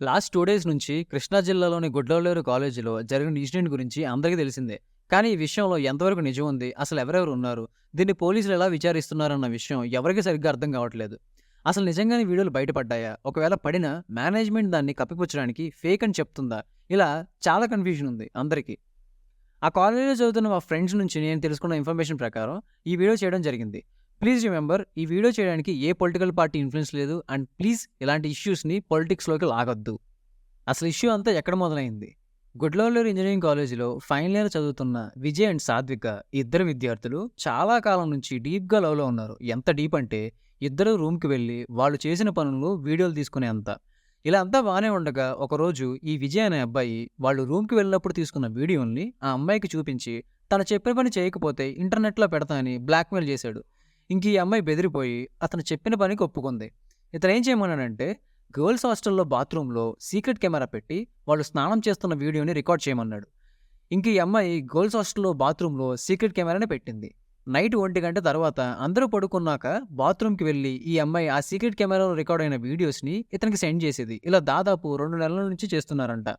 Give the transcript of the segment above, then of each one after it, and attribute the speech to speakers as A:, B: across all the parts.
A: Last 2 days నుంచి కృష్ణా జిల్లాలోని గుడ్లవల్లేరు కాలేజీలో జరిగిన ఇన్సిడెంట్ గురించి అందరికీ తెలిసిందే. కానీ ఈ విషయంలో ఎంతవరకు నిజం ఉంది? అసలు ఎవరెవరు ఉన్నారు? దీన్ని పోలీసులు ఎలా విచారిస్తున్నారన్న విషయం ఎవరికీ సరిగ్గా అర్థం కావట్లేదు. అసలు నిజంగానే వీడియోలు బయటపడ్డాయా? ఒకవేళ పడినా మేనేజ్మెంట్ దాన్ని కప్పిపుచ్చడానికి ఫేక్ అని చెప్తుందా? ఇలా చాలా కన్‌ఫ్యూజన్ ఉంది అందరికీ. ఆ కాలేజీలో చదువుతున్న మా ఫ్రెండ్స్ నుంచి నేను తెలుసుకున్న ఇన్ఫర్మేషన్ ప్రకారం ఈ వీడియో చేయడం జరిగింది. ప్లీజ్ రిమెంబర్, ఈ వీడియో చేయడానికి ఏ పొలిటికల్ పార్టీ ఇన్‌ఫ్లూయెన్స్ లేదు. అండ్ ప్లీజ్ ఇలాంటి ఇష్యూస్‌ని పొలిటిక్స్‌లోకి లాగొద్దు. అసలు ఇష్యూ అంతా ఎక్కడ మొదలైంది? గుడ్లవల్లేరు ఇంజినీరింగ్ కాలేజీలో ఫైనల్ ఇయర్ చదువుతున్న విజయ్ అండ్ సాత్విక ఇద్దరు విద్యార్థులు చాలా కాలం నుంచి డీప్‌గా లవ్‌లో ఉన్నారు. ఎంత డీప్ అంటే ఇద్దరు రూమ్‌కి వెళ్లి వాళ్ళు చేసిన పనులు వీడియోలు తీసుకునే అంత. ఇలా అంతా బానే ఉండగా ఒకరోజు ఈ విజయ్ అనే అబ్బాయి వాళ్ళు రూమ్‌కి వెళ్ళినప్పుడు తీసుకున్న వీడియోల్ని ఆ అమ్మాయికి చూపించి తను చెప్పిన పని చేయకపోతే ఇంటర్నెట్‌లో పెడతా అని బ్లాక్‌మెయిల్ చేశాడు. ఇంక ఈ అమ్మాయి బెదిరిపోయి అతను చెప్పిన పనికి ఒప్పుకుంది. ఇతనేం చేయమన్నాడంటే గర్ల్స్ హాస్టల్లో బాత్రూంలో సీక్రెట్ కెమెరా పెట్టి వాళ్ళు స్నానం చేస్తున్న వీడియోని రికార్డ్ చేయమన్నాడు. ఇంక ఈ అమ్మాయి గర్ల్స్ హాస్టల్లో బాత్రూంలో సీక్రెట్ కెమెరాని పెట్టింది. నైట్ 1 గంట తర్వాత అందరూ పడుకున్నాక బాత్రూంకి వెళ్ళి ఈ అమ్మాయి ఆ సీక్రెట్ కెమెరాలో రికార్డ్ అయిన వీడియోస్ని ఇతనికి సెండ్ చేసేది. ఇలా దాదాపు 2 నెలల నుంచి చేస్తున్నారంట.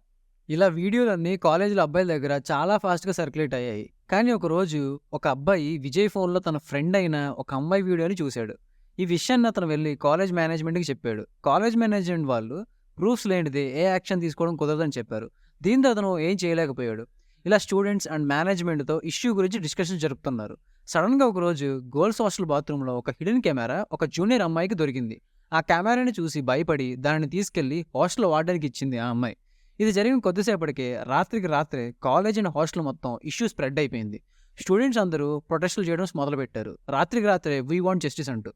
A: ఇలా వీడియోలన్నీ కాలేజీలో అబ్బాయిల దగ్గర చాలా ఫాస్ట్‌గా సర్క్యులేట్ అయ్యాయి. కానీ ఒకరోజు ఒక అబ్బాయి విజయ్ ఫోన్‌లో తన ఫ్రెండ్ అయిన ఒక అమ్మాయి వీడియోని చూశాడు. ఈ విషయాన్ని అతను వెళ్లి కాలేజ్ మేనేజ్మెంట్‌కి చెప్పాడు. కాలేజ్ మేనేజ్మెంట్ వాళ్ళు ప్రూఫ్స్ లేనిదే ఏ యాక్షన్ తీసుకోవడం కుదరదని చెప్పారు. దీంతో అతను ఏం చేయలేకపోయాడు. ఇలా స్టూడెంట్స్ అండ్ మేనేజ్మెంట్‌తో ఇష్యూ గురించి డిస్కషన్ జరుపుతున్నారు. సడన్‌గా ఒకరోజు గర్ల్స్ హాస్టల్ బాత్రూంలో ఒక హిడెన్ కెమెరా ఒక జూనియర్ అమ్మాయికి దొరికింది. ఆ కెమెరాని చూసి భయపడి దానిని తీసుకెళ్లి హాస్టల్ వార్డెన్‌కి ఇచ్చింది ఆ అమ్మాయి. ఇది జరిగిన కొద్దిసేపటికే రాత్రికి రాత్రే కాలేజ్ అండ్ హాస్టల్ మొత్తం ఇష్యూ స్ప్రెడ్ అయిపోయింది. స్టూడెంట్స్ అందరూ ప్రొటెస్టులు చేయడం మొదలుపెట్టారు. రాత్రికి రాత్రే వి వాంట్ జస్టిస్ అంటూ.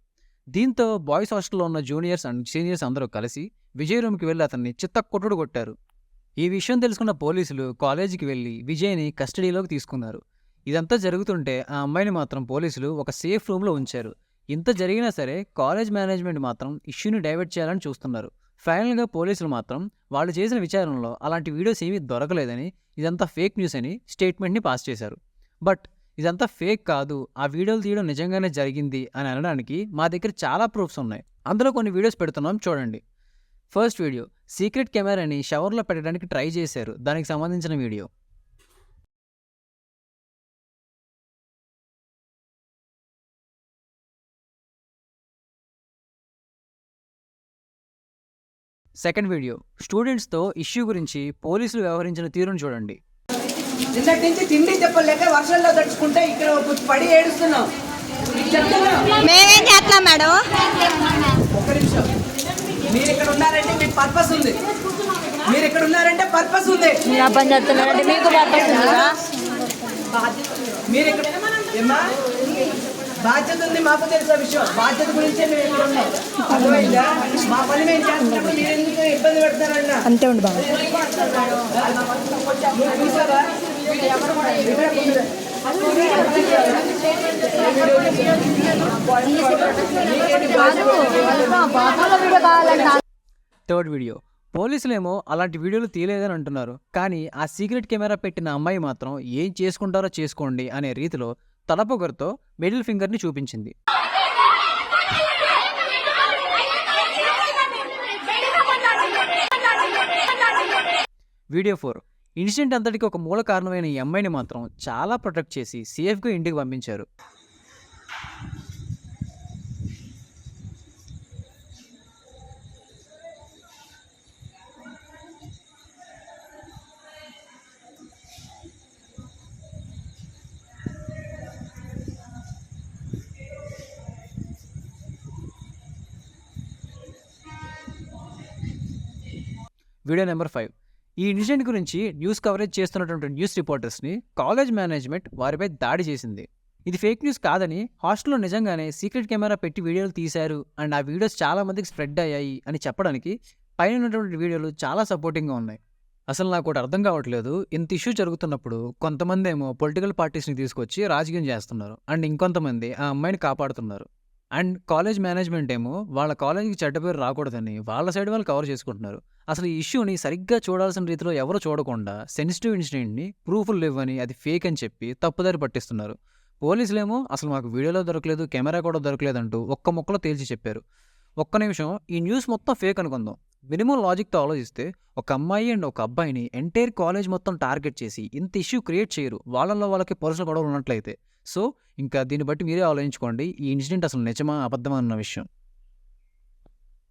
A: దీంతో బాయ్స్ హాస్టల్లో ఉన్న జూనియర్స్ అండ్ సీనియర్స్ అందరూ కలిసి విజయ్ రూమ్‌కి వెళ్లి అతన్ని చిత్తకొట్టుడు కొట్టారు. ఈ విషయం తెలుసుకున్న పోలీసులు కాలేజీకి వెళ్లి విజయ్‌ని కస్టడీలోకి తీసుకున్నారు. ఇదంతా జరుగుతుంటే ఆ అమ్మాయిని మాత్రం పోలీసులు ఒక సేఫ్ రూమ్‌లో ఉంచారు. ఇంత జరిగినా సరే కాలేజ్ మేనేజ్మెంట్ మాత్రం ఇష్యూని డైవర్ట్ చేయాలని చూస్తున్నారు. ఫైనల్‌గా పోలీసులు మాత్రం వాళ్ళు చేసిన విచారణలో అలాంటి వీడియోస్ ఏమీ దొరకలేదని, ఇదంతా ఫేక్ న్యూస్ అని స్టేట్మెంట్‌ని పాస్ చేశారు. బట్ ఇదంతా ఫేక్ కాదు, ఆ వీడియోలు తీయడం నిజంగానే జరిగింది అని అనడానికి మా దగ్గర చాలా ప్రూఫ్స్ ఉన్నాయి. అందులో కొన్ని వీడియోస్ పెడుతున్నాం చూడండి. ఫస్ట్ వీడియో, సీక్రెట్ కెమెరాని షవర్‌లో పెట్టడానికి ట్రై చేశారు. దానికి సంబంధించిన వీడియో. సెకండ్ వీడియో, స్టూడెంట్స్‌తో ఇష్యూ గురించి పోలీసులు వ్యవహరించిన తీరును చూడండి.
B: నిన్నటి నుంచి తిండి చెప్పలేక వర్షంలో తడుచుకుంటే ఇక్కడ పడి ఏడుస్తున్నాం.
C: మేమేం చేస్తున్నాం మేడం?
B: ఒక్క నిమిషం, మీరు ఇక్కడ ఉన్నారంటే మీకు పర్పస్ ఉంది. మీరు ఇక్కడ ఉన్నారంటే పర్పస్ ఉంది.
C: మీరు అబ్బాయి చేస్తున్నారంటే మీకు పర్పస్ ఉందా?
B: మీరు ఇక్కడ ఏమ్మా బాధ్యత ఉంది, మాకు తెలిసిన విషయం. బాధ్యత గురించే మేము ఇక్కడ ఉన్నాం. అర్థమైందా? మా పని మేము చేస్తున్నప్పుడు మీరు ఎందుకు ఇబ్బంది పెడతారన్న
C: అంతే ఉండు బాబు.
B: చూసారా?
A: థర్డ్ వీడియో, పోలీసులేమో అలాంటి వీడియోలు తీయలేదని అంటున్నారు. కానీ ఆ సీక్రెట్ కెమెరా పెట్టిన అమ్మాయి మాత్రం ఏం చేసుకుంటారో చేసుకోండి అనే రీతిలో తలపొగరుతో మిడిల్ ఫింగర్ని చూపించింది. వీడియో 4, ఇన్సిడెంట్ అంతటికి ఒక మూల కారణమైన ఈ అమ్మాయిని మాత్రం చాలా ప్రొటెక్ట్ చేసి సేఫ్గా ఇంటికి పంపించారు. వీడియో నెంబర్ 5, ఈ ఇన్సిడెంట్ గురించి న్యూస్ కవరేజ్ చేస్తున్నటువంటి న్యూస్ రిపోర్టర్స్ని కాలేజ్ మేనేజ్మెంట్ వారిపై దాడి చేసింది. ఇది ఫేక్ న్యూస్ కాదని, హాస్టల్లో నిజంగానే సీక్రెట్ కెమెరా పెట్టి వీడియోలు తీశారు అండ్ ఆ వీడియోస్ చాలా మందికి స్ప్రెడ్ అయ్యాయి అని చెప్పడానికి పైన ఉన్నటువంటి వీడియోలు చాలా సపోర్టింగ్గా ఉన్నాయి. అసలు నాకు ఒకటి అర్థం కావట్లేదు, ఇంత ఇష్యూ జరుగుతున్నప్పుడు కొంతమంది ఏమో పొలిటికల్ పార్టీస్ని తీసుకొచ్చి రాజకీయం చేస్తున్నారు అండ్ ఇంకొంతమంది ఆ అమ్మాయిని కాపాడుతున్నారు. అండ్ కాలేజ్ మేనేజ్మెంట్ ఏమో వాళ్ళ కాలేజీకి చెడ్డ పేరు రాకూడదని వాళ్ళ సైడ్ వాళ్ళు కవర్ చేసుకుంటున్నారు. అసలు ఈ ఇష్యూని సరిగ్గా చూడాల్సిన రీతిలో ఎవరు చూడకుండా సెన్సిటివ్ ఇన్సిడెంట్ని ప్రూఫ్లు లేవని అది ఫేక్ అని చెప్పి తప్పుదారి పట్టిస్తున్నారు. పోలీసులేమో అసలు మాకు వీడియోలో దొరకలేదు, కెమెరా కూడా దొరకలేదంటూ ఒక్క ముక్కలో తేల్చి చెప్పారు. ఒక్క నిమిషం, ఈ న్యూస్ మొత్తం ఫేక్ అనుకుందాం. మినిమం లాజిక్‌తో ఆలోచిస్తే ఒక అమ్మాయి అండ్ ఒక అబ్బాయిని ఎంటైర్ కాలేజ్ మొత్తం టార్గెట్ చేసి ఇంత ఇష్యూ క్రియేట్ చేయరు. వాళ్ళలో వాళ్ళకి పర్సనల్ గొడవలు ఉన్నట్లయితే. సో, ఇంకా దీన్ని బట్టి మీరే ఆలోచించుకోండి. ఈ ఇన్సిడెంట్ అసలు నిజమా? అబద్ధమా? అన్న విషయం.